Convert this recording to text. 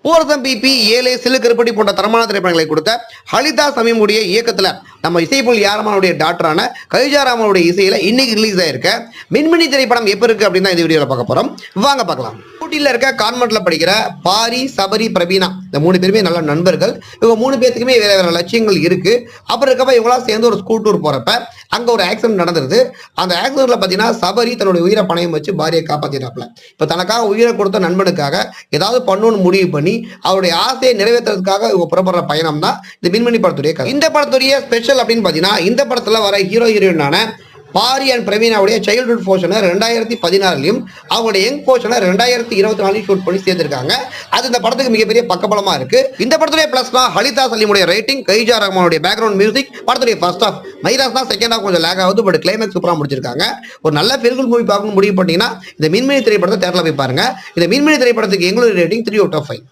பூரதம் BP, ஏழை, சிலுக்கருப்பட்டி போன்ற தரமான திரைப்படங்களை கொடுத்த ஹலிதா சமீமுடைய இயக்கத்தில் நம்ம இசைப்புல் யாரமானுடைய டாக்டரான கைஜாராமனுடைய இசையில இன்னைக்கு ரிலீஸ் ஆயிருக்க மின்மினி திரைப்படம் எப்ப இருக்கு அப்படின்னு இந்த வீடியோல பார்க்க போறோம். வாங்க பார்க்கலாம். ஊட்டியில் இருக்க கான்வென்ட்ல படிக்கிற பாரி, சபரி, பிரபீனா இந்த 3 பேருமே நல்ல நண்பர்கள். இவங்க 3 பேத்துக்குமே வேற வேற லட்சியங்கள் இருக்கு. அப்புறம் இருக்கப்ப இவங்களா சேர்ந்து ஒரு ஸ்கூல் டூர் போறப்ப அங்க ஒரு ஆக்சிடென்ட் நடந்துருது. அந்த ஆக்சிடென்ட்ல பாத்தீங்கன்னா சபரி தன்னுடைய உயிரை பணயம் வச்சு பாரியை காப்பாத்திட்டாப்ல. இப்ப தனக்காக உயிரை கொடுத்த நண்பனுக்காக ஏதாவது பண்ணணும்னு முடிவு பண்ணி அவருடைய ஆசையை நிறைவேற்றுறதுக்காக இவங்க புறப்படுற பயணம் தான் இந்த மின்மினி படத்துடைய கதை. இந்த படத்துடைய ஸ்பெஷல் அப்படின்னு பாத்தீங்கன்னா இந்த படத்துல வர ஹீரோயினான பாரி அண்ட் பிரவீனாவுடைய சைல்ட்ஹுட் போர்ஷனை 2016 அவங்களுடைய யங் போர்ஷனை 2024 ஷூட் பண்ணி சேர்ந்திருக்காங்க. அது இந்த படத்துக்கு மிகப்பெரிய பக்கபலமா இருக்கு. இந்த படத்துடைய பிளஸ்னா ஹலிதா சலீமுடைய ரைட்டிங், கைஜா ரஹ்மானுடைய பேக்ரவுண்ட் மியூசிக், படத்துடைய ஃபர்ஸ்ட் ஹாஃப் மைராஸ் தான் செகண்ட் ஹாஃப் கொஞ்சம் லேக் ஆகுது. பட் கிளைமேக்ஸ் சூப்பரா முடிச்சிருக்காங்க. ஒரு நல்ல ஃபீல் மூவி பார்க்கணும் முடிவு பண்ணீங்கன்னா இந்த மின்மினி திரைப்படத்தை தேட்டர்ல போய் பாருங்க. இந்த மின்மினி திரைப்படத்துக்கு எங்களுடைய ரேட்டிங் 3/5.